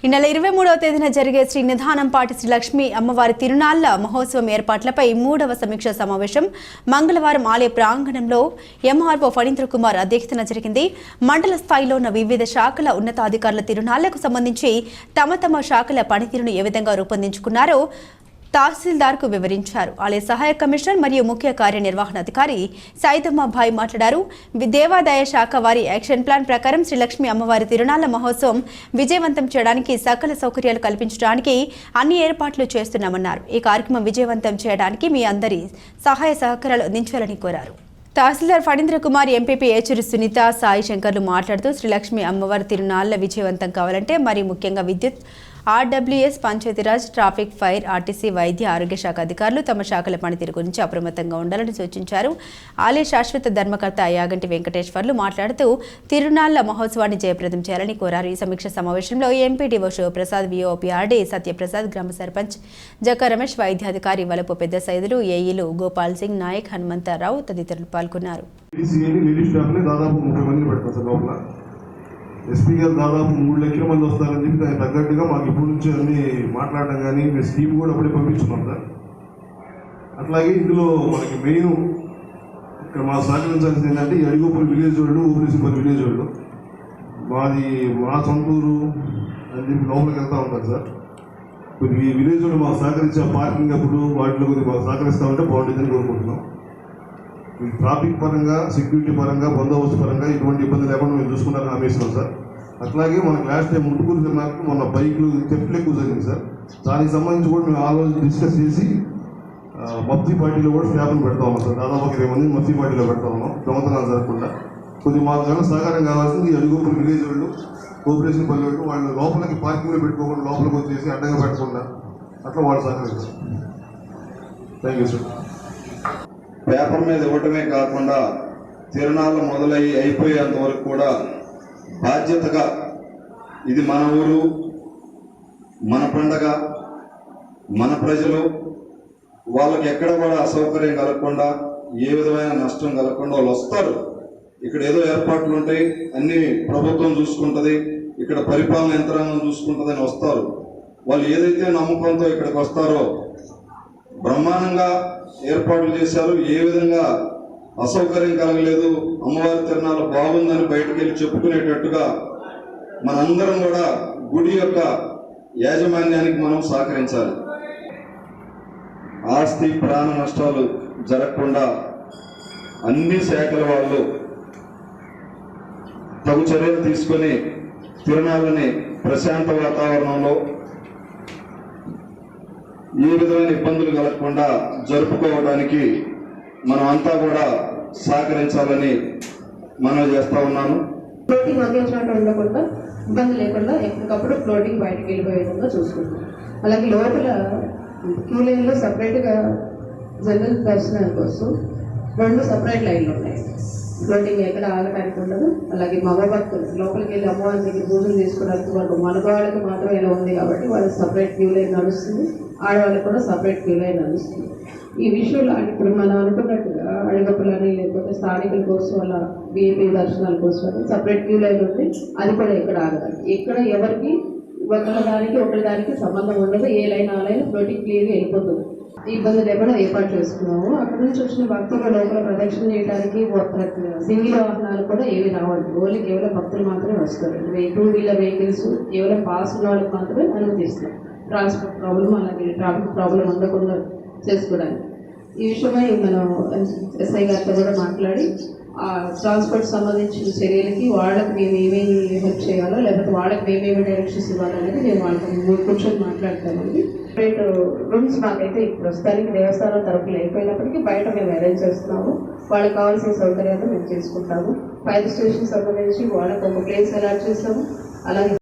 ఈ నెల 23వ తేదీన జరిగే శ్రీ నిధానంపాటి శ్రీ లక్ష్మీ అమ్మవారి తిరునాళ్ల మహోత్సవం ఏర్పాట్లపై 3వ సమీక్ష సమావేశం మంగళవారం ఆలయ ప్రాంగణంలో ఎంఆర్ఓ ఫణీంద్ర కుమార్ అధ్యక్షతన జరిగింది. మండల స్థాయిలో ఉన్న వివిధ శాఖల ఉన్నతాధికారుల తిరునాళ్లకు సంబంధించి తమ శాఖల పనితీరును ఏ విధంగా రూపొందించుకున్నారో తహసీల్దార్కు వివరించారు. ఆలయ సహాయ కమిషనర్ మరియు ముఖ్య కార్యనిర్వహణాధికారి సైదమ్మాభాయ్ మాట్లాడారు. దేవాదాయ శాఖ వారి యాక్షన్ ప్లాన్ ప్రకారం శ్రీ లక్ష్మీ అమ్మవారి తిరునాళ్ల మహోత్సవం విజయవంతం చేయడానికి సకల సౌకర్యాలు కల్పించడానికి అన్ని ఏర్పాట్లు చేస్తున్నామన్నారు. ఈ కార్యక్రమం విజయవంతం చేయడానికి మీ అందరి సహాయ సహకారాలు అందించాలని కోరారు. తహసీల్దార్ ఫణీంద్ర కుమార్, ఎంపీపీ ఏచూరి సునీత, సాయి శంకర్లు మాట్లాడుతూ శ్రీ లక్ష్మీ అమ్మవారి తిరునాళ్ల విజయవంతం కావాలంటే మరి ముఖ్యంగా విద్యుత్, RWS, Panchayati Raj, traffic, fire, RTC, వైద్య, ఆరోగ్య శాఖ అధికారులు తమ శాఖల పనితీరు గురించి అప్రమత్తంగా ఉండాలని సూచించారు. ఆలయ శాశ్వత ధర్మకర్త యాగంటి వెంకటేశ్వర్లు మాట్లాడుతూ తిరునాళ్ల మహోత్సవాన్ని జయప్రదం చేయాలని కోరారు. ఈ సమీక్ష సమావేశంలో ఎంపీడీఓ శివప్రసాద్, విఓపీఆర్డీ సత్యప్రసాద్, గ్రామ సర్పంచ్ జక్క రమేష్, వైద్యాధికారి వలపు పెద్ద సైదులు, ఏఈలు గోపాల్ సింగ్ నాయక్, హనుమంతరావు తదితరులు పాల్గొన్నారు. ఎస్పీ గారు దాదాపు 3 లక్షల మంది వస్తారని చెప్పి దానికి తగ్గట్టుగా మాకు ఇప్పటి నుంచి అన్ని మాట్లాడడం కానీ మేము స్కీమ్ కూడా అప్పుడే పంపించున్నాం సార్. అట్లాగే ఇందులో మనకి మెయిన్ ఇక్కడ మా సహకరించాల్సింది ఏంటంటే ఈ అడిగోపల్లి విలేజ్ వాళ్ళు, ఊపిరిసిపల్లి విలేజ్ వాళ్ళు మా సొంతూరు అని చెప్పి లోపలికి వెళ్తూ ఉంటారు సార్. కొన్ని ఈ విలేజ్ వాళ్ళు మాకు సహకరించే పార్కింగ్ అప్పుడు వాటిలో కొద్దిగా మాకు సహకరిస్తూ ఉంటే బాగుంటుందని కోరుకుంటున్నాం. ట్రాఫిక్ పరంగా, సెక్యూరిటీ పరంగా, బందోబస్తు పరంగా ఎటువంటి ఇబ్బంది లేకుండా మేము చూసుకుంటారని హామీస్తున్నాం సార్. అట్లాగే మనకు లాస్ట్ టైం ముట్టుకూరు తిన్నాక మొన్న బైక్లు థెఫ్ట్లు ఎక్కువ జరిగింది సార్. దానికి సంబంధించి కూడా మేము ఆ రోజు డిస్కస్ చేసి మఫ్తీ పార్టీలో కూడా స్టాఫ్ను పెడతా ఉన్నాం సార్. దాదాపు 20 మంది మఫ్తీ పార్టీలో పెడతా ఉన్నాం, దొంగతనాలు జరగకుండా. కొద్దిగా మాకు కన్నా సహకారం కావాల్సింది ఈ అడుగుపల్లి విలేజ్ వాళ్ళు, కోఆపరేషన్ పల్లె వాళ్ళు లోపలికి పార్కింగ్లో పెట్టుకోకుండా లోపలికి వచ్చేసి అడ్డంగా పెట్టకుండా అట్లా వాళ్ళు సహకరిస్తారు. Thank you sir. పేపర్ మీద ఇవ్వటమే కాకుండా తిరునాళ్ళు మొదలయ్యి అయిపోయేంత వరకు కూడా బాధ్యతగా ఇది మన ఊరు, మన పండగ, మన ప్రజలు, వాళ్ళకి ఎక్కడ కూడా అసౌకర్యం కలగకుండా, ఏ విధమైన నష్టం కలగకుండా వాళ్ళు వస్తారు. ఇక్కడ ఏదో ఏర్పాట్లు ఉంటాయి, అన్ని ప్రభుత్వం చూసుకుంటుంది, ఇక్కడ పరిపాలన యంత్రాంగం చూసుకుంటుందని వస్తారు. వాళ్ళు ఏదైతే నమ్మకంతో ఇక్కడికి వస్తారో బ్రహ్మాండంగా ఏర్పాట్లు చేశారు. ఏ విధంగా అసౌకర్యం కలగలేదు. అమ్మవారి తిరునాళ్ళు బాగుందని బయటకు వెళ్ళి చెప్పుకునేటట్టుగా మనందరం కూడా గుడి యొక్క యాజమాన్యానికి మనం సహకరించాలి. ఆస్తి ప్రాణ నష్టాలు జరగకుండా అన్ని శాఖల వాళ్ళు తగు చర్యలు తీసుకొని తిరునాళ్ళని ప్రశాంత వాతావరణంలో ఏ విధమైన ఇబ్బందులు కలగకుండా జరుపుకోవడానికి మనం అంతా కూడా సహకరించాలని మనం చేస్తా ఉన్నాను. ఫ్లోటింగ్ అందించినట్టు ఉండకుండా, ఇబ్బంది లేకుండా ఎప్పటికప్పుడు ఫ్లోటింగ్ బయటకు వెళ్ళిపోయే విధంగా చూసుకుంటాం. అలాగే లోపల క్యూ లైన్లో సపరేట్గా జనరల్ దర్శనం కోసం 2 సపరేట్ లైన్లు ఉన్నాయి. ఫ్లోటింగ్ ఎక్కడ ఆగడానికి ఉండదు. అలాగే మగ భక్తులు లోపలికి వెళ్ళి అమ్మవారి దగ్గర పూజలు తీసుకోవడానికి వాళ్ళు మగవాళ్ళకి మాత్రమే ఇలా ఉంది కాబట్టి వాళ్ళకి సపరేట్ క్యూ లైన్ నడుస్తుంది, ఆడవాళ్ళకి కూడా సపరేట్ క్యూ లైన్ నడుస్తుంది. ఈ విషయంలో ఇప్పుడు మనం అనుకున్నట్టుగా అడగప్పులని లేకపోతే స్థానికుల కోసం అలా వీఐపీ దర్శనాల కోసం అని సపరేట్ క్యూ లైన్ ఉంది. అది కూడా ఎక్కడ ఆగదు. ఇక్కడ ఎవరికి ఒకరి సంబంధం ఉండదు. ఏ లైన్ ఆ లైన్ ఫ్లోటింగ్ క్లియర్గా వెళ్ళిపోతుంది. ఇబ్బంది లేకుండా ఏర్పాటు చేసుకున్నాము. అక్కడ నుంచి వచ్చిన భక్తులు లోపల ప్రదక్షిణ చేయడానికి సింగిల్ వాహనాలు కూడా ఏవి రావాలి. ఓన్లీ కేవలం భక్తులు మాత్రమే వస్తారు. 2 వీలర్ వెహికల్స్ కేవలం పాస్ ఉన్న వాళ్ళకి మాత్రమే అనుమతిస్తారు. ట్రాన్స్పోర్ట్ ప్రాబ్లం అలాగే ట్రాఫిక్ ప్రాబ్లం ఉండకుండా చేసుకోవడానికి ఈ విషయమై మనం ఎస్ఐ గారితో కూడా మాట్లాడి ఆ ట్రాన్స్పోర్ట్ సంబంధించిన చర్యలకి వాళ్ళకి మేము ఏమేమి హెల్ప్ చేయాలో లేకపోతే వాళ్ళకి మేమేమి డైరెక్షన్స్ ఇవ్వాలనేది మేము వాళ్ళకి కూర్చొని మాట్లాడతామండి. సపరేట్ రూమ్స్ మాకైతే ప్రస్తుతానికి దేవస్థానం తరపులు అయిపోయినప్పటికీ బయట మేము అరేంజ్ చేస్తున్నాము. వాళ్ళకి కావాల్సిన సౌకర్యాలు మేము చేసుకుంటాము. ఫైర్ స్టేషన్ సంబంధించి వాళ్ళకి ఒక ప్లేస్ అలాట్ చేస్తాము. అలాగే